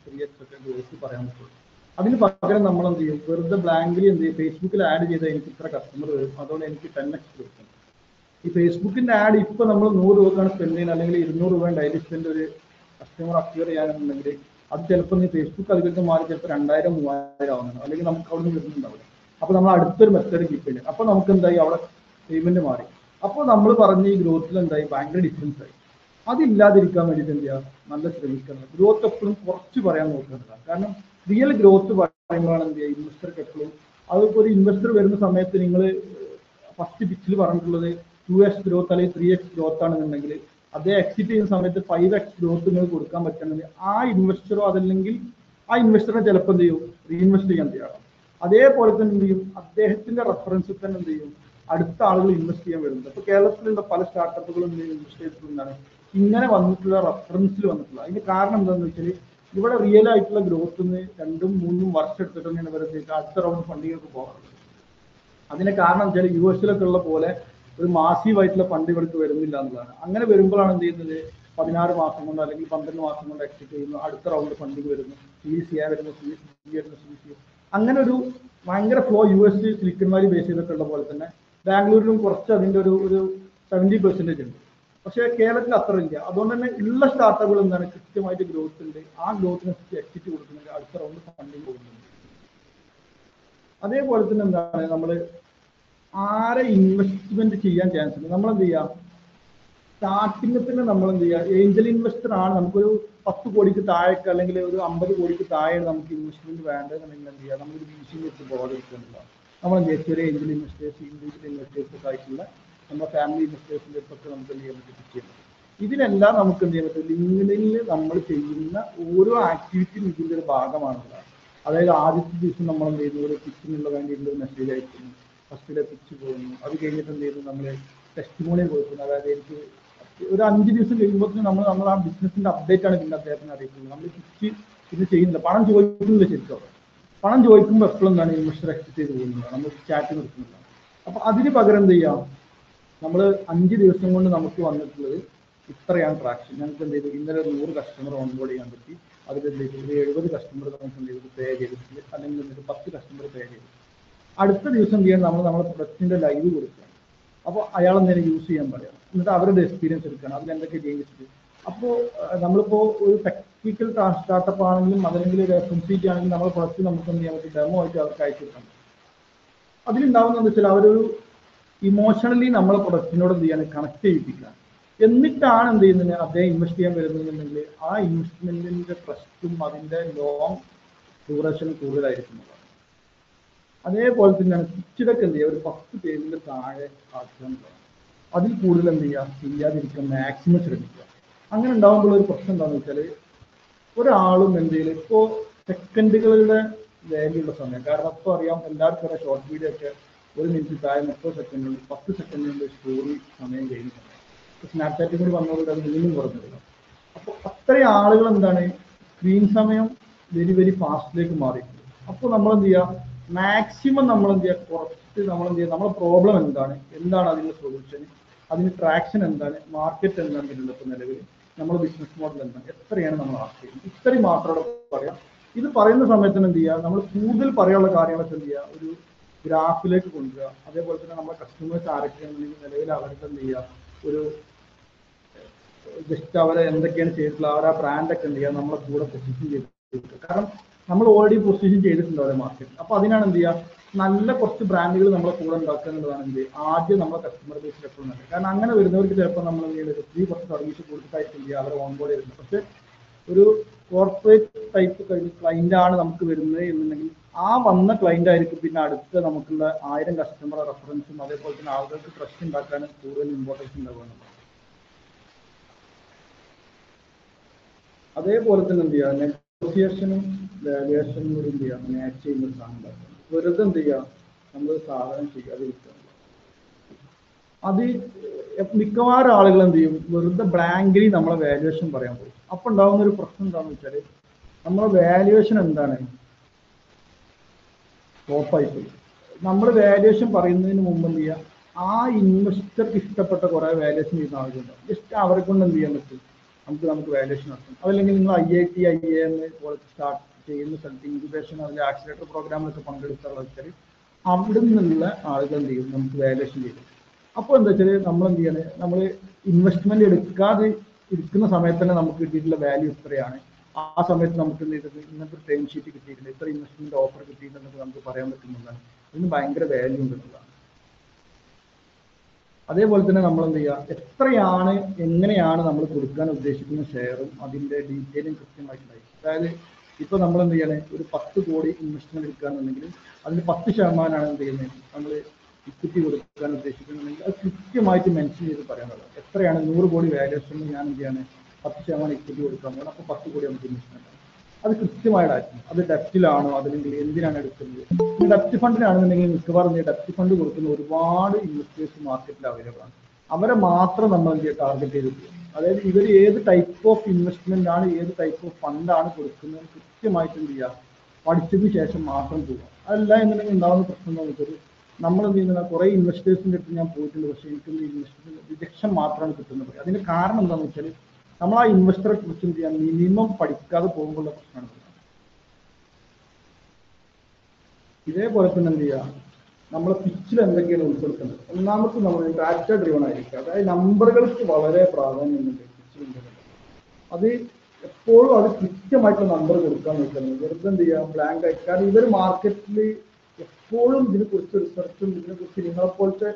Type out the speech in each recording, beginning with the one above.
3x ഒക്കെ growth പറയാൻ പറ്റുള്ളൂ. അതിന് പകരം നമ്മൾ എന്ത് ചെയ്യും, വെറുതെ ബ്ലാങ്ക്ലി എന്ത് ചെയ്യും, ഫേസ്ബുക്കിൽ ആഡ് ചെയ്താൽ എനിക്ക് ഇത്ര കസ്റ്റമർ വരും, അതുകൊണ്ട് എനിക്ക് 10x കൊടുക്കും. ഈ ഫേസ്ബുക്കിന്റെ ആഡ് ഇപ്പൊ നമ്മൾ 100 രൂപക്കാണ് സ്പെൻഡ് ചെയ്യുന്നത്, അല്ലെങ്കിൽ 200 രൂപ ഡെയിലി സ്പെൻഡ് ഒരു കസ്റ്റമർ അക്വയർ ചെയ്യാനുണ്ടെങ്കിൽ അത് ചിലപ്പോൾ നീ ഫേസ്ബുക്ക് അധികൃതർ മാറി ചിലപ്പോൾ 2000 3000 ആവുന്നുണ്ട്, അല്ലെങ്കിൽ നമുക്ക് അവിടെ നിന്ന് വരുന്നുണ്ടാവില്ല. അപ്പോൾ നമ്മൾ അടുത്തൊരു മെത്തേഡ് കീപ്പ് ചെയ്യും. അപ്പോൾ നമുക്ക് എന്തായി, അവിടെ പേയ്മെന്റ് മാറി. അപ്പോൾ നമ്മൾ പറഞ്ഞ ഈ ഗ്രോത്തിൽ എന്തായി, ഭയങ്കര ഡിഫറൻസ് ആയി. അതില്ലാതിരിക്കാൻ വേണ്ടിയിട്ട് എന്ത് ചെയ്യുക, നല്ല ശ്രമിക്കണം. ഗ്രോത്ത് എപ്പോഴും കുറച്ച് പറയാൻ നോക്കേണ്ടതാണ്. കാരണം റിയൽ ഗ്രോത്ത് പറയുമ്പോഴാണ് എന്ത് ചെയ്യുക, ഇൻവെസ്റ്റർക്ക് എപ്പോഴും അതിപ്പോൾ ഒരു ഇൻവെസ്റ്റർ വരുന്ന സമയത്ത് നിങ്ങൾ ഫസ്റ്റ് പിച്ചിൽ പറഞ്ഞിട്ടുള്ളത് 2x ഗ്രോത്ത് അല്ലെങ്കിൽ 3x ഗ്രോത്ത് ആണെന്നുണ്ടെങ്കിൽ അതേ എക്സിറ്റ് ചെയ്യുന്ന സമയത്ത് 5x ഗ്രോത്ത് നിങ്ങൾക്ക് കൊടുക്കാൻ പറ്റുന്നുണ്ടെങ്കിൽ ആ ഇൻവെസ്റ്ററോ അതല്ലെങ്കിൽ ആ ഇൻവെസ്റ്ററിനെ ചിലപ്പോൾ എന്ത് ചെയ്യും, റീഇൻവെസ്റ്റ് ചെയ്യാൻ തയ്യാറാണ്. അതേപോലെ തന്നെ എന്ത് ചെയ്യും, അദ്ദേഹത്തിന്റെ റെഫറൻസിൽ തന്നെ എന്ത് ചെയ്യും, അടുത്ത ആളുകൾ ഇൻവെസ്റ്റ് ചെയ്യാൻ വരുന്നത്. ഇപ്പൊ കേരളത്തിലുള്ള പല സ്റ്റാർട്ടപ്പുകളും ഇൻവെസ്റ്റ് ചെയ്തിട്ടുണ്ടാണ് ഇങ്ങനെ വന്നിട്ടുള്ള റെഫറൻസിൽ വന്നിട്ടുള്ള. അതിന്റെ കാരണം എന്താണെന്ന് വെച്ചാൽ ഇവിടെ റിയൽ ആയിട്ടുള്ള ഗ്രോത്തിന് 2-3 വർഷം എടുത്തിട്ട് തന്നെയാണ് ഇവരത്തേക്ക് അടുത്ത റൗണ്ട് ഫണ്ടിങ്ങൾക്ക് പോകാറുള്ളത്. അതിന്റെ കാരണം വെച്ചാൽ US ഉള്ള പോലെ ഒരു മാസീവ് ആയിട്ടുള്ള ഫണ്ട് ഇവർക്ക് വരുന്നില്ല എന്നുള്ളതാണ്. അങ്ങനെ വരുമ്പോഴാണ് എന്ത് ചെയ്യുന്നത്, 16 മാസം കൊണ്ടോ അല്ലെങ്കിൽ 12 മാസം കൊണ്ട് എക്സിറ്റ് ചെയ്യുന്നു, അടുത്ത റൗണ്ട് ഫണ്ടിങ് വരുന്നു, CC വരുന്നു, CC അങ്ങനെ ഒരു ഭയങ്കര flow US Silicon Valley base ചെയ്തിട്ടുള്ള പോലെ തന്നെ ബാംഗ്ലൂരിലും കുറച്ച് അതിന്റെ ഒരു 70% ഉണ്ട്. പക്ഷേ കേരളത്തിൽ അത്ര ഇല്ല. അതുകൊണ്ട് തന്നെ ഉള്ള സ്റ്റാർട്ടപ്പുകൾ എന്താണ്, കൃത്യമായിട്ട് ഗ്രോത്ത് ഉണ്ട്, ആ ഗ്രോത്തിനനുസരിച്ച് എക്സിറ്റ് കൊടുക്കുന്നുണ്ട്, അടുത്ത റൗണ്ട് ഫണ്ടിങ് പോകുന്നുണ്ട്. അതേപോലെ തന്നെ എന്താണ്, നമ്മൾ ആരെ ഇൻവെസ്റ്റ്മെന്റ് ചെയ്യാൻ ചാൻസ് ഉണ്ട്, നമ്മൾ എന്ത് ചെയ്യുക, സ്റ്റാർട്ടിങ്ങിൽ തന്നെ നമ്മൾ എന്ത് ചെയ്യുക, ഏഞ്ചൽ ഇൻവെസ്റ്റർ ആണ്. നമുക്കൊരു 10 കോടിക്ക് താഴേക്ക് അല്ലെങ്കിൽ ഒരു 50 കോടിക്ക് താഴെ നമുക്ക് ഇൻവെസ്റ്റ്മെന്റ് വേണ്ടതെന്നുണ്ടെങ്കിൽ എന്ത് ചെയ്യുക, നമ്മളൊരു VC വെച്ച് പോകാതിരിക്കുന്നുണ്ടാവും. നമ്മൾ എന്ത് ചെയ്യുക, ചെറിയ ഏഞ്ചൽ ഇൻവെസ്റ്റേഴ്സ്, ഇൻഡിവിജ്വൽ ഇൻവെസ്റ്റേഴ്സ് ഒക്കെ ആയിട്ടുള്ള നമ്മുടെ ഫാമിലി ഇൻവെസ്റ്റേഴ്സിന്റെ അടുത്തൊക്കെ നമുക്ക് എന്ത് ചെയ്യാൻ പറ്റും, പിച്ച് ചെയ്യാൻ പറ്റും. ഇതിനെല്ലാം നമുക്ക് എന്ത് ചെയ്യാൻ പറ്റും, ലിങ്ക്ഡിനിൽ നമ്മൾ ചെയ്യുന്ന ഓരോ ആക്ടിവിറ്റിയും ഇതിന്റെ ഒരു ഭാഗമാണുള്ളത്. അതായത് ആദ്യത്തെ ദിവസം നമ്മൾ എന്ത് ചെയ്യുന്നു, ഒരു പിച്ചിനുള്ള വേണ്ടിയിട്ടുള്ള ഒരു മെസ്സേജ് അയക്കുന്നു, ഫസ്റ്റിലെ പിച്ച് പോകുന്നു, അത് കഴിഞ്ഞിട്ട് എന്ത് ചെയ്യുന്നു, നമ്മൾ ടെസ്റ്റിമോണിയൽ കൊടുക്കുന്നു. അതായത് എനിക്ക് ഒരു 5 ദിവസം കഴിയുമ്പോൾ നമ്മൾ ആ ബിസിനസിന്റെ അപ്ഡേറ്റ് ആണ് പിന്നെ അദ്ദേഹത്തിന് അറിയിക്കുന്നത്. നമ്മൾ പിച്ച് ഇത് ചെയ്യുന്നില്ല, പണം ചോദിക്കുന്നില്ല. ശരിക്കും പണം ചോദിക്കുമ്പോൾ എപ്പോഴും എന്താണ് ഇൻവെസ്റ്റർ എക്സിറ്റ് ചെയ്ത് പോകുന്നത്, നമ്മൾ ചാറ്റ് നിർത്തുന്നില്ല. അപ്പൊ അതിന് പകരം എന്ത് ചെയ്യാം, നമ്മൾ 5 ദിവസം കൊണ്ട് നമുക്ക് വന്നിട്ടുള്ളത് ഇത്രയാണ് ട്രാക്ഷൻ. ഞങ്ങൾക്ക് എന്ത് ചെയ്തു, ഇന്നലെ 100 കസ്റ്റമർ ഓൺബോർഡ് ചെയ്യാൻ പറ്റി, അതിൽ എന്ത് ചെയ്തു, 70 കസ്റ്റമർ നമുക്ക് എന്ത് ചെയ്തു, പേ ചെയ്തിട്ടുണ്ട്, അല്ലെങ്കിൽ 10 കസ്റ്റമർ പേ ചെയ്തു. അടുത്ത ദിവസം എന്ത് ചെയ്യാൻ, നമ്മളെ പ്രൊഡക്റ്റിന്റെ ലൈവ് കൊടുക്കുക. അപ്പോൾ അയാൾ എന്തെങ്കിലും യൂസ് ചെയ്യാൻ പറയാം, എന്നിട്ട് അവരുടെ എക്സ്പീരിയൻസ് എടുക്കണം, അതിൽ എന്തൊക്കെ ചേഞ്ചസ്. അപ്പോൾ നമ്മളിപ്പോൾ ഒരു ടെക്നിക്കൽ സ്റ്റാർട്ടപ്പ് ആണെങ്കിലും അതല്ലെങ്കിൽ ഒരു FMCG ആണെങ്കിലും നമ്മുടെ പ്രൊഡക്റ്റ് നമുക്ക് എന്ത് ചെയ്യാൻ പറ്റും, ഡെമോ ആയിട്ട് അവർക്ക് അയച്ചു കൊടുക്കാൻ പറ്റും. അതിലുണ്ടാവുന്നതെന്ന് വെച്ചാൽ അവരൊരു ഇമോഷണലി നമ്മളെ പ്രൊഡക്റ്റിനോട് എന്ത് ചെയ്യാൻ, കണക്ട് ചെയ്യിപ്പിക്കുക. എന്നിട്ടാണ് എന്ത് ചെയ്യുന്നത്, അദ്ദേഹം ഇൻവെസ്റ്റ് ചെയ്യാൻ വരുന്നുണ്ടെങ്കിൽ ആ ഇൻവെസ്റ്റ്മെന്റിന്റെ ട്രസ്റ്റും അതിന്റെ ലോങ് ഡ്യൂറേഷനും കൂടുതലായിരിക്കും. അതേപോലെ തന്നെയാണ് പിച്ചിടൊക്കെ എന്ത് ചെയ്യുക, ഒരു 10 പേജിന്റെ താഴെ ആക്കുക. അതിൽ കൂടുതൽ എന്ത് ചെയ്യുക, ചെയ്യാതിരിക്കുക, മാക്സിമം ശ്രമിക്കുക. അങ്ങനെ ഉണ്ടാകുമ്പോൾ ഒരു പ്രശ്നം എന്താണെന്ന് വെച്ചാൽ ഒരാളും എന്ത് ചെയ്യില്ല, ഇപ്പോൾ സെക്കൻഡുകളുടെ വാല്യൂ ഉള്ള സമയം. കാരണം ഇപ്പോൾ അറിയാം, എല്ലാവർക്കും അറിയാം, ഷോർട്ട് വീഡിയോ ഒക്കെ 1 മിനിറ്റ് താഴെ 30 സെക്കൻഡുണ്ട്, 10 സെക്കൻഡിൻ്റെ സ്റ്റോറി സമയം കഴിഞ്ഞിട്ടുണ്ട്. സ്നാപ്ചാറ്റും കൂടി വന്നതോടെ അത് വീണ്ടും കുറഞ്ഞില്ല. അപ്പോൾ അത്രയും ആളുകൾ എന്താണ്, സ്ക്രീൻ സമയം വെരി വെരി ഫാസ്റ്റിലേക്ക് മാറിയിട്ടുണ്ട്. അപ്പോൾ നമ്മൾ എന്ത് ചെയ്യുക, മാക്സിമം നമ്മൾ എന്ത് ചെയ്യുക, കുറച്ച് നമ്മൾ എന്ത് ചെയ്യുക, നമ്മുടെ പ്രോബ്ലം എന്താണ് അതിൻ്റെ സൊല്യൂഷൻ, അതിന് ട്രാക്ഷൻ എന്താണ്, മാർക്കറ്റ് എന്താണ് ഇതിലുള്ള ഇപ്പോൾ നിലവിൽ, നമ്മുടെ ബിസിനസ് മോഡൽ എന്താണ്, എത്രയാണ് നമ്മൾ ആശ്രയിക്കുന്നത്, ഇത്രയും മാത്രമേ പറയാം. ഇത് പറയുന്ന സമയത്തിന് എന്ത് ചെയ്യുക, നമ്മൾ കൂടുതൽ പറയാനുള്ള കാര്യങ്ങളൊക്കെ എന്ത് ചെയ്യുക, ഒരു ഗ്രാഫിലേക്ക് കൊണ്ടുവരിക. അതേപോലെ തന്നെ നമ്മുടെ കസ്റ്റമേഴ്സ് ആരൊക്കെയാണെന്നുണ്ടെങ്കിൽ നിലവിൽ അവർക്ക് എന്ത് ചെയ്യുക, ഒരു ജസ്റ്റ് അവരെ എന്തൊക്കെയാണ് ചെയ്തിട്ടുള്ള അവരെ ബ്രാൻഡൊക്കെ എന്ത് ചെയ്യുക, നമ്മളെ കൂടെ പൊസിഷൻ ചെയ്തിട്ടുണ്ട്. കാരണം നമ്മൾ ഓൾറെഡി പൊസിഷൻ ചെയ്തിട്ടുണ്ട് അവരെ മാർക്കറ്റിൽ. അപ്പോൾ അതിനാണ് എന്ത് ചെയ്യുക, നല്ല കുറച്ച് ബ്രാൻഡുകൾ നമ്മളെ കൂടെ ഉണ്ടാക്കുക എന്നുള്ളതാണ് എന്ത് ചെയ്യുക, ആദ്യം നമ്മുടെ കസ്റ്റമർ ബേസിൽ എപ്പോഴും നല്ലത്. കാരണം അങ്ങനെ വരുന്നവർക്ക് ചിലപ്പോൾ നമ്മൾ എന്ത് ചെയ്യുന്നത്, കുറച്ച് സർവീസ് കൊടുത്തിട്ടായിട്ട് എന്ത് ചെയ്യുക, അവരെ ഓൺബോർഡ് ചെയ്തിട്ടുണ്ട്. പക്ഷേ ഒരു കോർപ്പറേറ്റ് ടൈപ്പ് ക്ലൈന്റ് ആണ് നമുക്ക് വരുന്നത് എന്നുണ്ടെങ്കിൽ ആ വന്ന ക്ലൈന്റ് ആയിരിക്കും പിന്നെ അടുത്ത നമുക്കുള്ള 1000 കസ്റ്റമർ റെഫറൻസും അതേപോലെ തന്നെ ആളുകൾക്ക് ട്രസ്റ്റ് ഉണ്ടാക്കാൻ കൂടുതൽ ഇമ്പോർട്ടൻസ് ഉണ്ടാവുകയാണ്. അതേപോലെ തന്നെ എന്ത് ചെയ്യുക, നെഗോസിയേഷനും വാല്യുവേഷനും കൂടി എന്ത് ചെയ്യുക, മാച്ച് ചെയ്യുന്ന ഒരു സാധനം ഉണ്ടാക്കുക. വെറുതെ എന്ത് ചെയ്യുക, നമ്മൾ സാധനം ചെയ്യാതിരിക്കുക. അത് മിക്കവാറും ആളുകൾ എന്ത് ചെയ്യും, വെറുതെ ബ്ലാങ്ക്ലി നമ്മളെ വാല്യുവേഷൻ പറയാൻ പോകും. അപ്പൊ ഉണ്ടാകുന്ന ഒരു പ്രശ്നം എന്താണെന്ന് വെച്ചാൽ നമ്മളെ വാല്യുവേഷൻ എന്താണ്, ടോപ്പായിപ്പോയി. നമ്മൾ വാല്യുവേഷൻ പറയുന്നതിന് മുമ്പ് എന്ത് ചെയ്യുക, ആ ഇൻവെസ്റ്റർക്ക് ഇഷ്ടപ്പെട്ട കുറെ വാല്യുവേഷൻ ചെയ്യുന്ന ആളുകളുണ്ടാവും. ജസ്റ്റ് അവരെ കൊണ്ട് എന്ത് ചെയ്യാൻ പറ്റും, നമുക്ക് വാല്യുവേഷൻ നടത്തും. അതല്ലെങ്കിൽ നിങ്ങൾ IIT IIM പോലെ സ്റ്റാർട്ട് ചെയ്യുന്ന സ്ഥലത്ത് ഇൻക്യുബേഷൻ അതിൽ ആക്സിലേറ്റർ പ്രോഗ്രാമിലൊക്കെ പങ്കെടുത്തുള്ള വെച്ചാൽ അവിടെ നിന്നുള്ള ആളുകൾ എന്ത് ചെയ്യും, നമുക്ക് വാല്യുവേഷൻ ചെയ്യും. അപ്പോൾ എന്താ വെച്ചാൽ നമ്മൾ എന്ത് ചെയ്യണേ, നമ്മൾ ഇൻവെസ്റ്റ്മെന്റ് എടുക്കുന്ന സമയത്ത് തന്നെ നമുക്ക് കിട്ടിയിട്ടുള്ള വാല്യൂ ഇത്രയാണ്, ആ സമയത്ത് നമുക്ക് എന്ത് ചെയ്തത് ഇങ്ങനത്തെ ടൈം ഷീറ്റ് കിട്ടിയിട്ടുണ്ട്, ഇത്ര ഇൻവെസ്റ്റ്മെന്റ് ഓഫർ കിട്ടിയിട്ടുണ്ടെന്ന് നമുക്ക് പറയാൻ പറ്റുന്നതാണ്. ഇതിന് ഭയങ്കര വാല്യൂ ഉണ്ടെന്നുള്ളതാണ്. അതേപോലെ തന്നെ നമ്മൾ എന്ത് ചെയ്യുക, എത്രയാണ് എങ്ങനെയാണ് നമ്മൾ കൊടുക്കാൻ ഉദ്ദേശിക്കുന്ന ഷെയറും അതിന്റെ ഡീറ്റെയിലും കൃത്യമായിട്ടുണ്ടായി. അതായത് ഇപ്പൊ നമ്മൾ എന്ത് ചെയ്യണേ, ഒരു 10 കോടി ഇൻവെസ്റ്റ്മെന്റ് എടുക്കുകയാണെന്നുണ്ടെങ്കിൽ അതിന് 10% എന്ത് ചെയ്യുന്നത് നമ്മൾ ഇക്വിറ്റി കൊടുക്കാൻ ഉദ്ദേശിക്കുന്നുണ്ടെങ്കിൽ അത് കൃത്യമായിട്ട് മെൻഷൻ ചെയ്ത് പറയാനുള്ളത്. എത്രയാണ് 100 കോടി വാല്യുവേഷൻ ഞാൻ എന്ത് ചെയ്യാണ് 10% ഇക്വിറ്റി കൊടുക്കാൻ പോകുന്നത്, അപ്പോൾ 10 കോടി നമുക്ക് ഇൻവെസ്റ്റ്മെന്റ് ആണ്. അത് കൃത്യമായിട്ടായിരിക്കും. അത് ഡെപ്റ്റിലാണോ അതല്ലെങ്കിൽ എന്തിനാണ് എടുക്കുന്നത്. ഡെപ്റ്റ് ഫണ്ടിനാണെന്നുണ്ടെങ്കിൽ മിക്കവാറും ഡെപ്റ്റ് ഫണ്ട് കൊടുക്കുന്ന ഒരുപാട് ഇൻവെസ്റ്റേഴ്സ് മാർക്കറ്റിൽ അവൈലബിൾ ആണ്. അവരെ മാത്രം നമ്മൾ എന്ത് ചെയ്യുക ടാർഗറ്റ് ചെയ്തിട്ട്, അതായത് ഇവർ ഏത് ടൈപ്പ് ഓഫ് ഇൻവെസ്റ്റ്മെന്റ് ആണ് ഏത് ടൈപ്പ് ഓഫ് ഫണ്ടാണ് കൊടുക്കുന്നത് കൃത്യമായിട്ട് എന്ത് ചെയ്യുക, പഠിച്ചതിന് ശേഷം മാത്രം പോവുക. അതല്ല എന്നുണ്ടെങ്കിൽ ഉണ്ടാകുന്ന പ്രശ്നം എന്ന് വെച്ചാൽ നമ്മൾ എന്ത് ചെയ്യുന്ന കുറേ ഇൻവെസ്റ്റേഴ്സിൻ്റെ അടുത്ത് ഞാൻ പോയിട്ടുണ്ട്, പക്ഷേ എനിക്ക് ഇൻവെസ്റ്റ്മെന്റ് റിജക്ഷൻ മാത്രമാണ് കിട്ടുന്നത്. അതിന് കാരണം എന്താണെന്ന് വെച്ചാൽ നമ്മൾ ആ ഇൻവെസ്റ്ററെ കുറിച്ച് എന്ത് ചെയ്യാൻ മിനിമം പഠിക്കാതെ പോകുമ്പോഴുള്ള പ്രശ്നമാണ്. ഇതേപോലെ തന്നെ എന്ത് ചെയ്യുക, നമ്മളെ പിച്ചിൽ എന്തൊക്കെയാണ് ഉൾപ്പെടുത്തുന്നത്. ഒന്നാമത്തെ നമ്മൾ ഡാറ്റ ഡ്രിവൺ ആയിരിക്കുക, അതായത് നമ്പറുകൾക്ക് വളരെ പ്രാധാന്യമുണ്ട് പിച്ചിലുണ്ട്. അത് എപ്പോഴും അത് കൃത്യമായിട്ടുള്ള നമ്പർ കൊടുക്കാൻ നോക്കുന്നത്, വെറുതെ എന്ത് ചെയ്യുക ബ്ലാങ്ക് ആയിട്ട്. കാരണം ഇവർ മാർക്കറ്റിൽ എപ്പോഴും ഇതിനെക്കുറിച്ച് റിസർച്ചും ഇതിനെക്കുറിച്ച് നിങ്ങളെപ്പോലത്തെ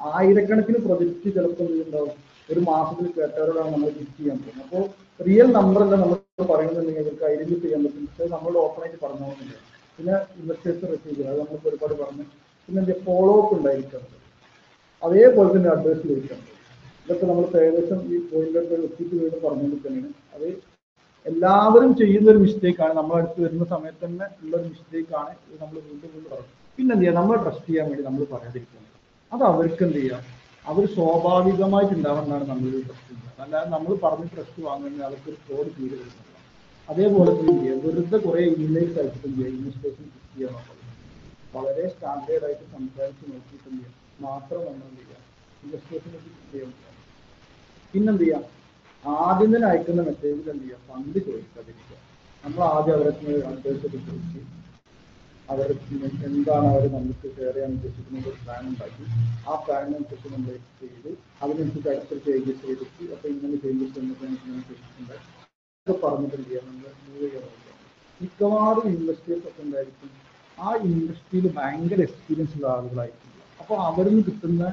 ആയിരക്കണക്കിന് പ്രൊജക്റ്റ് ചിലപ്പോൾ എന്തുണ്ടാവും ഒരു മാസത്തിൽ കേട്ടവരോടാണ് നമ്മൾ പിച്ച് ചെയ്യാൻ പോകുന്നത്. അപ്പോൾ റിയൽ നമ്പർ എന്താ നമ്മൾ പറയുന്നുണ്ടെങ്കിൽ അവർക്ക് ഐഡന്റിഫൈ ചെയ്യാൻ പറ്റും. പക്ഷേ നമ്മൾ ഓപ്പണായിട്ട് പറഞ്ഞോന്നില്ല. പിന്നെ ഇൻവെസ്റ്റേഴ്സ് റിസീവ് ചെയ്യുക, അത് നമ്മൾക്ക് ഒരുപാട് പറഞ്ഞു. പിന്നെ എന്താ ഫോളോ അപ്പ് ഉണ്ടായിരിക്കുന്നത്, അതേപോലെ തന്നെ അഡ്വൈസ് ചോദിക്കുന്നത്. ഇതൊക്കെ നമ്മൾ ഏകദേശം ഈ പോയിന്റൊക്കെ എത്തിയിട്ട് വീണ്ടും പറഞ്ഞുകൊണ്ടിരിക്കുന്നതാണ്. അത് എല്ലാവരും ചെയ്യുന്ന ഒരു മിസ്റ്റേക്കാണ്, നമ്മളടുത്ത് വരുന്ന സമയത്ത് തന്നെ ഉള്ള ഒരു മിസ്റ്റേക്കാണ്. ഇത് നമ്മൾ വീണ്ടും വീണ്ടും പറഞ്ഞു. പിന്നെ എന്ത് ചെയ്യുക, നമ്മൾ ട്രസ്റ്റ് ചെയ്യാൻ വേണ്ടി നമ്മൾ പറയാതിരിക്കുന്നത്. അത് അവർക്ക് എന്ത് ചെയ്യാം, അവർ സ്വാഭാവികമായിട്ട് ഉണ്ടാവുന്നതാണ് നമ്മളൊരു ട്രസ്റ്റ് ചെയ്യുന്നത്. അല്ലാതെ നമ്മൾ പറഞ്ഞ് ട്രസ്റ്റ് വാങ്ങുന്നത് അവർക്ക് ഒരു ഫ്രോഡ് ഫീൽ വരുന്നതാണ്. അതേപോലെ തന്നെ വെറുതെ കുറെ ഇമെയിൽസ് അയച്ചിട്ട് എന്ത് ചെയ്യുക, ഇൻവെസ്റ്റേഴ്സിന് ഫിക്സ് ചെയ്യാൻ നോക്കുന്നത്. വളരെ സ്റ്റാൻഡേർഡ് ആയിട്ട് സംസാരിച്ച് നോക്കിയിട്ട് എന്ത് ചെയ്യാം മാത്രം നമ്മൾ എന്ത് ചെയ്യുക ഇൻവെസ്റ്റേഴ്സിനെ ഫിക്സ് ചെയ്യാൻ. പിന്നെന്ത് ചെയ്യാം, ആദ്യം തന്നെ അയക്കുന്ന മെസ്സേജിൽ എന്ത് ചെയ്യുക, ഫണ്ട് ചോദിക്കാതിരിക്കുക. നമ്മൾ ആദ്യം അവരെ അഡ്വൈസൊക്കെ ചോദിച്ച് അവരെ എന്താണ് അവർ നമുക്ക് ഷെയർ ചെയ്യാൻ ഉദ്ദേശിക്കുന്നത് ഒരു പ്ലാൻ ഉണ്ടാക്കി ആ പ്ലാനിനനുസരിച്ച് നമ്മൾ ചെയ്ത് അതിനനുസരിച്ച് അടുത്ത ചേഞ്ചസ് ചെയ്തിട്ട് അപ്പോൾ ഇങ്ങനെ ചേഞ്ചസ് ചെയ്തിട്ടുണ്ട് ഒക്കെ പറഞ്ഞിട്ട് എന്ത് ചെയ്യാം നമ്മൾ മൂവ് ചെയ്യാൻ നോക്കുക. മിക്കവാറും ഇൻവെസ്റ്റേഴ്സ് ഒക്കെ എന്തായിരിക്കും ആ ഇൻഡസ്ട്രിയിൽ ഭയങ്കര എക്സ്പീരിയൻസ് ഉള്ള ആളുകളായിരിക്കും. അപ്പോൾ അവരിൽ നിന്ന് കിട്ടുന്ന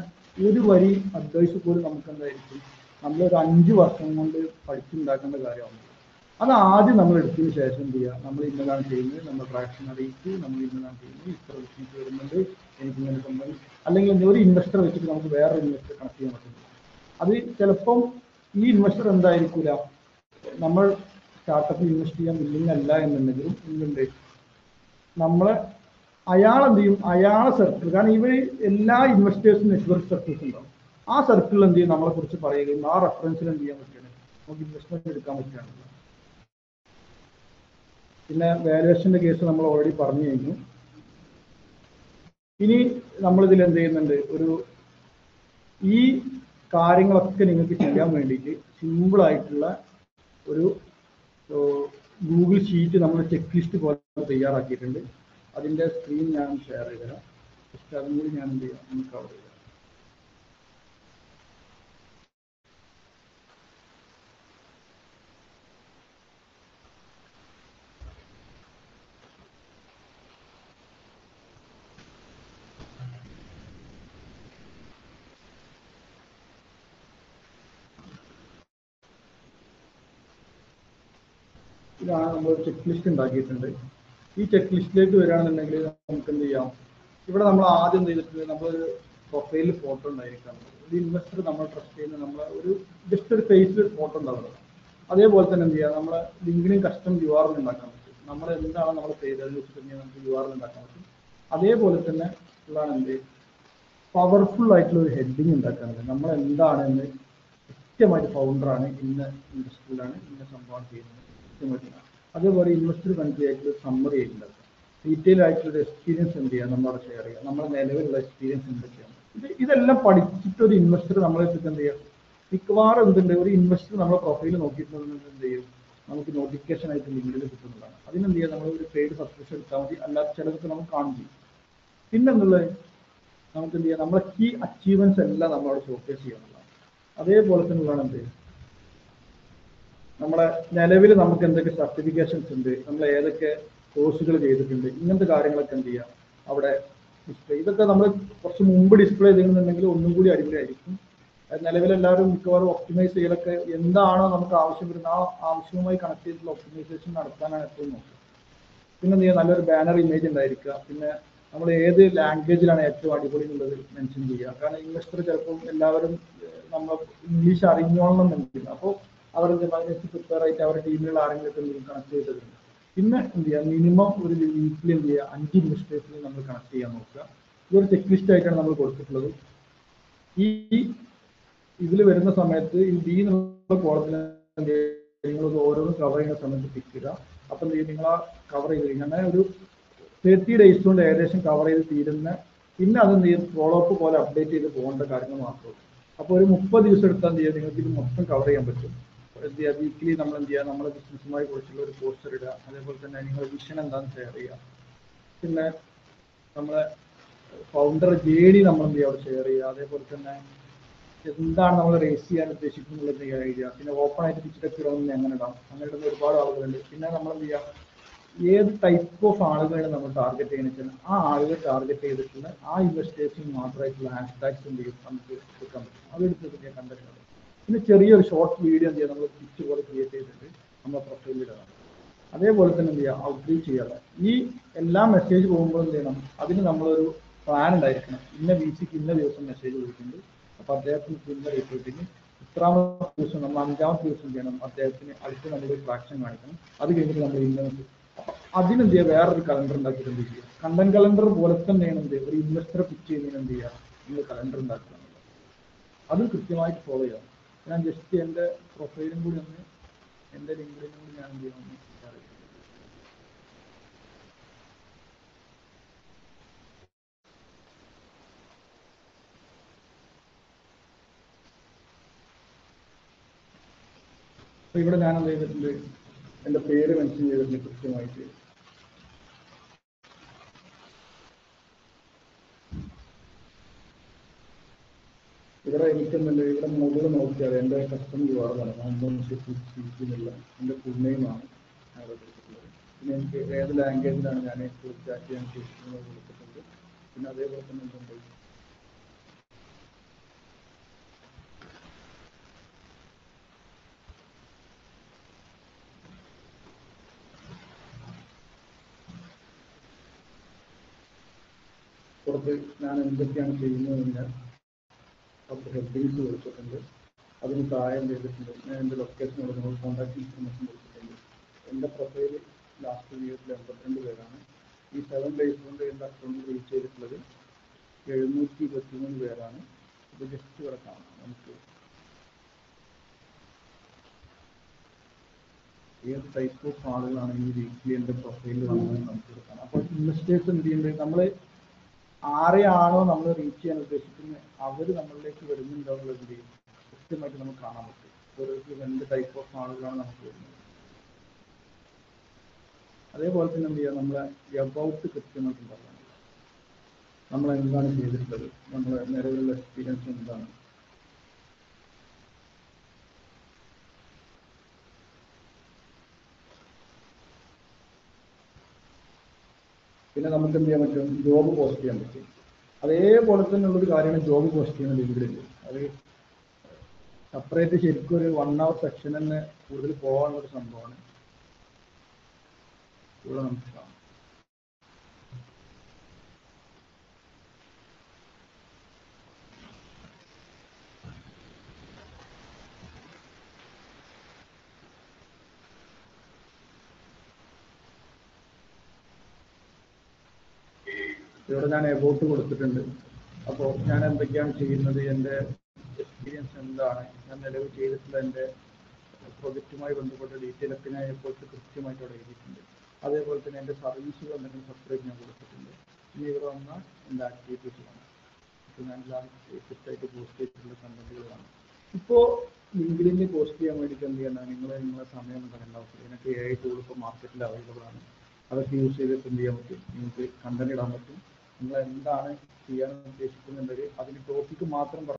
ഒരു വരി അഡ്വൈസ് പോലും നമുക്ക് എന്തായിരിക്കും നമ്മളൊരു 5 വർഷം കൊണ്ട് പഠിച്ചുണ്ടാക്കേണ്ട കാര്യമാണ്. അത് ആദ്യം നമ്മൾ എടുത്തതിന് ശേഷം എന്ത് ചെയ്യുക, നമ്മൾ ഇന്നതാണ് ചെയ്യുന്നത്, നമ്മൾ ട്രാക്ഷൻ അറിയിച്ച് നമ്മൾ ഇന്നതാണ് ചെയ്യുന്നത്, ഇത്ര ബിസിനസ് വരുന്നുണ്ട്, എനിക്ക് ഇങ്ങനെ സംബന്ധം, അല്ലെങ്കിൽ ഒരു ഇൻവെസ്റ്റർ വെച്ചിട്ട് നമുക്ക് വേറൊരു ഇൻവെസ്റ്റർ കണക്ട് ചെയ്യാൻ പറ്റും. അത് ചിലപ്പം ഈ ഇൻവെസ്റ്റർ എന്തായിരിക്കില്ല, നമ്മൾ സ്റ്റാർട്ടപ്പിൽ ഇൻവെസ്റ്റ് ചെയ്യാൻ വില്ലിങ് അല്ല എന്നുണ്ടെങ്കിലും ഇന്നുണ്ട് നമ്മളെ അയാളെന്ത് ചെയ്യും, അയാളെ സർക്കിൾ, കാരണം ഇവർ എല്ലാ ഇൻവെസ്റ്റേഴ്സും നെറ്റ്വർക്ക് സർക്കിൾസ് ഉണ്ടാവും. ആ സർക്കിളിൽ എന്ത് ചെയ്യും നമ്മളെ കുറിച്ച് പറയുകയും ആ റെഫറൻസിൽ എന്ത് ചെയ്യാൻ പറ്റുകയാണ് നമുക്ക് ഇൻവെസ്റ്റ്മെന്റ് എടുക്കാൻ പറ്റുകയാണ്. പിന്നെ വാല്യുവേഷന്റെ കേസ് നമ്മൾ ഓൾറെഡി പറഞ്ഞു കഴിഞ്ഞു. ഇനി നമ്മളിതിൽ എന്ത് ചെയ്യുന്നുണ്ട്, ഈ കാര്യങ്ങളൊക്കെ നിങ്ങൾക്ക് ചെയ്യാൻ വേണ്ടിയിട്ട് സിമ്പിൾ ആയിട്ടുള്ള ഒരു ഗൂഗിൾ ഷീറ്റ് നമ്മൾ ചെക്ക് ലിസ്റ്റ് പോലെ തയ്യാറാക്കിയിട്ടുണ്ട്. അതിൻ്റെ സ്ക്രീൻ ഞാൻ ഷെയർ ചെയ്തുതരാം. ജസ്റ്റ് അതും കൂടി ഞാൻ എന്ത് ചെയ്യാം നമുക്ക് കവർ ചെയ്യാം. ഇതാണ് നമ്മൾ ചെക്ക് ലിസ്റ്റ് ഉണ്ടാക്കിയിട്ടുണ്ട്. ഈ ചെക്ക് ലിസ്റ്റിലേക്ക് വരികയാണെന്നുണ്ടെങ്കിൽ നമുക്ക് എന്ത് ചെയ്യാം, ഇവിടെ നമ്മൾ ആദ്യം ചെയ്തിട്ടുണ്ട് നമ്മളൊരു പ്രൊഫൈലിൽ ഫോട്ടോ ഉണ്ടായിരിക്കണം. ഒരു ഇൻവെസ്റ്റർ നമ്മൾ ട്രസ്റ്റ് ചെയ്യുന്ന നമ്മളെ ഒരു ജസ്റ്റ് ഒരു ഫേസിൽ ഫോട്ടോ ഉണ്ടാവുന്നത്. അതേപോലെ തന്നെ എന്ത് ചെയ്യാം, നമ്മളെ ലിങ്കിനും കസ്റ്റം URL ഉണ്ടാക്കാൻ പറ്റും. നമ്മൾ എന്താണ് നമ്മൾ ചെയ്തത് വെച്ചിട്ടുണ്ടെങ്കിൽ നമുക്ക് URL ഉണ്ടാക്കാൻ പറ്റും. അതേപോലെ തന്നെ ഉള്ളതാണ് എന്ത് പവർഫുൾ ആയിട്ടുള്ള ഒരു ഹെഡിങ് ഉണ്ടാക്കാൻ പറ്റും. നമ്മൾ എന്താണെന്ന് കൃത്യമായിട്ട് ഫൗണ്ടറാണ്, ഇന്ന ഇൻഡസ്ട്രിയിലാണ്, ഇന്ന സംഭവം ചെയ്യുന്നത് കൃത്യമായിട്ട്. അതേപോലെ ഇൻവെസ്റ്റർ കൺട്രി ആയിട്ടുള്ള സമ്മറി ആയിട്ടുണ്ടാക്കുക. ഡീറ്റെയിൽ ആയിട്ടുള്ള എക്സ്പീരിയൻസ് എന്ത് ചെയ്യുക നമ്മളവിടെ ഷെയർ ചെയ്യുക, നമ്മുടെ നിലവിലുള്ള എക്സ്പീരിയൻസ് എന്തൊക്കെയാണ്. ഇതെല്ലാം പഠിച്ചിട്ട് ഒരു ഇൻവെസ്റ്റർ നമ്മളെ വെച്ചിട്ട് എന്ത് ചെയ്യുക മിക്കവാറും എന്തുണ്ട്, ഒരു ഇൻവെസ്റ്റർ നമ്മുടെ പ്രൊഫൈൽ നോക്കിയിട്ടുണ്ടെങ്കിൽ എന്ത് ചെയ്യും, നമുക്ക് നോട്ടിഫിക്കേഷൻ ആയിട്ട് ലിങ്കിൽ കിട്ടുന്നതാണ്. അതിനെന്ത് ചെയ്യാം, നമ്മൾ ഒരു പെയ്ഡ് സബ്സ്ക്രിപ്ഷൻ എടുത്താൽ മതി, അല്ലാതെ ചിലതൊക്കെ നമുക്ക് കാണും ചെയ്യും. പിന്നെന്തുള്ളത്, നമുക്ക് എന്ത് ചെയ്യാം, നമ്മുടെ കീ അച്ചീവ്മെന്റ്സ് എല്ലാം നമ്മളവിടെ ഷോക്കേസ് ചെയ്യാനുള്ളതാണ്. അതേപോലെ തന്നെയുള്ളതാണ് എന്ത്, നമ്മളെ നിലവിൽ നമുക്ക് എന്തൊക്കെ സർട്ടിഫിക്കേഷൻസ് ഉണ്ട്, നമ്മൾ ഏതൊക്കെ കോഴ്സുകൾ ചെയ്തിട്ടുണ്ട്, ഇങ്ങനത്തെ കാര്യങ്ങളൊക്കെ എന്ത് ചെയ്യാം അവിടെ ഡിസ്പ്ലേ. ഇതൊക്കെ നമ്മൾ കുറച്ച് മുമ്പ് ഡിസ്പ്ലേ ചെയ്യുന്നുണ്ടെങ്കിൽ ഒന്നും കൂടി അടിപൊളിയായിരിക്കും. നിലവിലെല്ലാവരും മിക്കവാറും ഒപ്റ്റിമൈസ് ചെയ്യലൊക്കെ എന്താണോ നമുക്ക് ആവശ്യം വരുന്നത് ആ ആവശ്യവുമായി കണക്ട് ചെയ്തിട്ടുള്ള ഒപ്റ്റിമൈസേഷൻ നടത്താനാണ് എപ്പോഴും നോക്കുക. പിന്നെ എന്ത് ചെയ്യുക, നല്ലൊരു ബാനർ ഇമേജ് ഉണ്ടായിരിക്കുക. പിന്നെ നമ്മൾ ഏത് ലാംഗ്വേജിലാണ് ഏറ്റവും അടിപൊളി എന്നുള്ളത് മെൻഷൻ ചെയ്യുക. കാരണം ഇൻവെസ്റ്റർ ചിലപ്പോൾ എല്ലാവരും നമ്മൾ ഇംഗ്ലീഷ് അറിഞ്ഞോളണം എന്നില്ല. അപ്പോൾ അവർ അതിനനുസരിച്ച് പ്രിപ്പയർ ആയിട്ട് അവരുടെ ടീമിലുള്ള ആരെങ്കിലുമൊക്കെ കണക്ട് ചെയ്തിട്ടുണ്ട്. പിന്നെ എന്ത് ചെയ്യുക, മിനിമം ഒരു വീക്കിൽ എന്ത് ചെയ്യുക, 5 ഇൻവെസ്റ്റേഴ്സിനെ നമ്മൾ കണക്ട് ചെയ്യാൻ നോക്കുക. ഇതൊരു ചെക്ക് ലിസ്റ്റ് ആയിട്ടാണ് നമ്മൾ കൊടുത്തിട്ടുള്ളത്. ഈ ഇതിൽ വരുന്ന സമയത്ത് ഈ ബി എന്നുള്ള കോളത്തിൽ നിങ്ങൾ ഓരോന്നും കവർ ചെയ്യുന്ന സമയത്ത് പിക്ക് ചെയ്യുക. അപ്പം എന്ത് ചെയ്യും, നിങ്ങൾ ആ കവർ ചെയ്ത് കഴിഞ്ഞാൽ അങ്ങനെ ഒരു 30 days കൊണ്ട് ഏകദേശം കവർ ചെയ്ത് തീരുന്ന, പിന്നെ അതെന്ത് ചെയ്യും, ഫോളോ അപ്പ് പോലെ അപ്ഡേറ്റ് ചെയ്ത് പോകേണ്ട കാര്യങ്ങൾ മാത്രമേ ഉള്ളൂ. അപ്പോൾ ഒരു 30 ദിവസം എടുത്താൽ എന്ത് ചെയ്യുക, നിങ്ങൾക്ക് ഇത് മൊത്തം കവർ ചെയ്യാൻ പറ്റും. എന്ത് ചെയ്യുക, വീക്കിലി നമ്മൾ എന്ത് ചെയ്യുക, നമ്മുടെ ബിസിനസ്സുമായി കുറിച്ചുള്ള ഒരു പോസ്റ്റർ ഇടുക. അതേപോലെ തന്നെ നിങ്ങളുടെ വിഷൻ എന്താണെന്ന് ഷെയർ ചെയ്യുക. പിന്നെ നമ്മളെ ഫൗണ്ടർ ജേണി നമ്മൾ എന്ത് ചെയ്യുക അവിടെ ഷെയർ ചെയ്യുക. അതേപോലെ തന്നെ എന്താണ് നമ്മൾ റേസ് ചെയ്യാൻ ഉദ്ദേശിക്കുന്നത് ചെയ്യുക. പിന്നെ ഓപ്പൺ ആയിട്ട് പിച്ചിട്ടൊക്കെ ഇടണമെന്ന് എങ്ങനെ ഇടാം, അങ്ങനെ ഇടുന്ന ഒരുപാട് ആളുകളുണ്ട്. പിന്നെ നമ്മൾ എന്ത് ചെയ്യുക, ഏത് ടൈപ്പ് ഓഫ് ആളുകളാണ് നമ്മൾ ടാർഗറ്റ് ചെയ്യുന്നത് വെച്ചാൽ ആ ആളുകൾ ടാർഗറ്റ് ചെയ്തിട്ടുള്ള ആ ഇൻവെസ്റ്റേഴ്സിന് മാത്രമായിട്ടുള്ള ഹാഷ്ടാഗ്സ് എന്ത് ചെയ്യും നമുക്ക് എടുക്കാൻ പറ്റും. അതെടുത്തിട്ട് കണ്ടിട്ടുണ്ട്. പിന്നെ ചെറിയൊരു ഷോർട്ട് വീഡിയോ എന്ത് ചെയ്യുക, നമ്മൾ പിച്ച് പോലെ ക്രിയേറ്റ് ചെയ്തിട്ട് നമ്മുടെ പ്രൊഫൈലിൽ ഇടണം. അതേപോലെ തന്നെ എന്ത് ചെയ്യുക, ഔട്ട്റീച്ച് ചെയ്യാതെ ഈ എല്ലാ മെസ്സേജ് പോകുമ്പോൾ എന്ത് ചെയ്യണം, അതിന് നമ്മളൊരു പ്ലാൻ ഉണ്ടായിരിക്കണം. ഇന്ന വീസിക്ക് ഇന്ന ദിവസം മെസ്സേജ് കൊടുക്കുന്നുണ്ട്, അപ്പൊ അദ്ദേഹത്തിന് ഇന്ന റിപ്പോർട്ടിന് ഇത്രാമത്തെ ദിവസം നമ്മൾ 5ാമത്തെ ദിവസം ചെയ്യണം, അദ്ദേഹത്തിന് അടുത്ത് നമ്മളൊരു ഫ്രാക്ഷൻ കാണിക്കണം. അത് കഴിഞ്ഞിട്ട് നമ്മൾ ഇന്നത് അതിനെന്ത് ചെയ്യുക, വേറൊരു കലണ്ടർ ഉണ്ടാക്കിയിട്ട് എന്ത് ചെയ്യുക, കണ്ടന്റ് കലണ്ടർ പോലെ തന്നെയാണ് എന്ത് ഒരു ഇൻവെസ്റ്ററെ പിച്ച് ചെയ്യുന്നതിന് എന്ത് ചെയ്യുക, നിങ്ങൾ കലണ്ടർ ഉണ്ടാക്കുക. അതും കൃത്യമായിട്ട് ഫോളോ ചെയ്യാം. ഞാൻ ജസ്റ്റ് എൻ്റെ പ്രൊഫൈലും കൂടി ഒന്ന് എൻ്റെ ലിങ്ക്ഡിനും കൂടി ഞാൻ എന്ത് ചെയ്യണം, അപ്പൊ ഇവിടെ ഞാൻ എന്ത് ചെയ്തിട്ടുണ്ട്, എൻ്റെ പേര് മെൻഷൻ ചെയ്തിട്ടുണ്ട് കൃത്യമായിട്ട്. ഇവിടെ എനിക്കെന്നുണ്ട്, ഇവിടെ മുകളിൽ നോക്കിയാൽ എൻ്റെ കസ്റ്റമർ യുആർഎൽ എന്നുള്ള എൻ്റെ ഫുൾ നെയിമാണ് ഞാൻ ഇവിടെ കൊടുത്തിട്ടുള്ളത്. പിന്നെ എനിക്ക് ഏത് ലാംഗ്വേജിലാണ് ഞാൻ ചാറ്റ് ചെയ്യാൻ ഉദ്ദേശിക്കുന്നത് കൊടുത്തിട്ടുണ്ട്. പിന്നെ അതേപോലെ തന്നെ എന്തുണ്ട്, പുറത്ത് ഞാൻ എന്തൊക്കെയാണ് ചെയ്യുന്നതെന്ന് കുറച്ച് ഹെഡിങ്സ് കൊടുത്തിട്ടുണ്ട്. അതിന് താഴെ എന്ത് ചെയ്തിട്ടുണ്ട്, ഞാൻ എൻ്റെ ലൊക്കേഷൻ കൊടുക്കുന്നത്, കോൺടാക്ട് ഇൻഫർമേഷൻ കൊടുത്തിട്ടുണ്ട്. എൻ്റെ പ്രൊഫൈൽ ലാസ്റ്റ് വീഡിയോയിൽ 82 പേരാണ്. ഈ 7 days കൊണ്ട് എൻ്റെ അക്കൗണ്ടിൽ റീച്ച് ചെയ്തിട്ടുള്ളത് 723 പേരാണ്. ഇത് ജസ്റ്റ് ഇവിടെ കാണാം. നമുക്ക് ഏത് ടൈപ്പ് ഓഫ് ആളുകളാണ് ഈ വീക്കിലി എൻ്റെ പ്രൊഫൈലിൽ വന്നത് നമുക്ക് എടുക്കാം. അപ്പോൾ ഇൻവെസ്റ്റേഴ്സ് എന്ത് ചെയ്യുന്നത്, നമ്മൾ ആരെയാണോ നമ്മൾ റീച്ച് ചെയ്യാൻ ഉദ്ദേശിക്കുന്നത് അവർ നമ്മളിലേക്ക് വരുന്നുണ്ടോ എന്നുള്ളത് എന്ത് ചെയ്യും, കൃത്യമായിട്ട് നമുക്ക് കാണാൻ പറ്റും. ഓരോരുത്തരും എന്ത് ടൈപ്പ് ഓഫ് ആളുകളാണ് നമുക്ക് വരുന്നത്. അതേപോലെ തന്നെ എന്ത് ചെയ്യുക, നമ്മളെ എബൌട്ട് കൃത്യമായിട്ട് പറയാം. നമ്മൾ എന്താണ് ചെയ്തിട്ടുള്ളത്, നമ്മുടെ നിലവിലുള്ള എക്സ്പീരിയൻസ് എന്താണ്. പിന്നെ നമുക്ക് എന്ത് ചെയ്യാൻ പറ്റും, ജോബ് പോസ്റ്റ് ചെയ്യാൻ പറ്റും. അതേപോലെ തന്നെ ഉള്ളൊരു കാര്യമാണ് ജോബ് പോസ്റ്റ് ചെയ്യുന്ന ലിങ്ക്ഡിൻ. അത് സെപ്പറേറ്റ് ശരിക്കും ഒരു 1 hour സെക്ഷൻ തന്നെ കൂടുതൽ പോകാനുള്ളൊരു സംഭവമാണ്. ഇവിടെ നമുക്ക് കാണാം. ഇവിടെ ഞാൻ എബൌട്ട് കൊടുത്തിട്ടുണ്ട്. അപ്പോൾ ഞാൻ എന്തൊക്കെയാണ് ചെയ്യുന്നത്, എൻ്റെ എക്സ്പീരിയൻസ് എന്താണ്, ഞാൻ നിലവിൽ ചെയ്തിട്ടുള്ള എൻ്റെ പ്രൊജക്റ്റുമായി ബന്ധപ്പെട്ട ഡീറ്റെയിൽ ഒക്കെ ഞാൻ എബൌട്ട് കൃത്യമായിട്ട് അവിടെ എഴുതിയിട്ടുണ്ട്. അതേപോലെ തന്നെ എൻ്റെ സർവീസുകൾ എന്തെങ്കിലും സെപ്പറേറ്റ് ഞാൻ കൊടുത്തിട്ടുണ്ട്. ഇനി ഇവിടെ വന്നാൽ എൻ്റെ ആക്ടിവിറ്റീസ് കാണാം. അപ്പോൾ ഞാൻ ലാസ്റ്റ് പോസ്റ്റ് ചെയ്തിട്ടുള്ള കണ്ടന്റുകൾ കാണാം. ഇപ്പോൾ ലിങ്ക്ഡിനിൽ പോസ്റ്റ് ചെയ്യാൻ വേണ്ടിയിട്ട് എന്ത് ചെയ്യണം, നിങ്ങളെ സമയം കളയേണ്ട ആവശ്യം. ഇതിനൊക്കെ AI ടൂൾ ഇപ്പോൾ മാർക്കറ്റിൽ അവൈലബിൾ ആണ്. അതൊക്കെ യൂസ് ചെയ്തിട്ട് എന്ത് ചെയ്യാൻ പറ്റും, നിങ്ങൾക്ക് കണ്ടന്റ് ഇടാൻ പറ്റും. നിങ്ങൾ എന്താണ് ചെയ്യാൻ ഉദ്ദേശിക്കുന്നുണ്ടെങ്കിൽ അതിന് ടോപ്പിക്ക് മാത്രം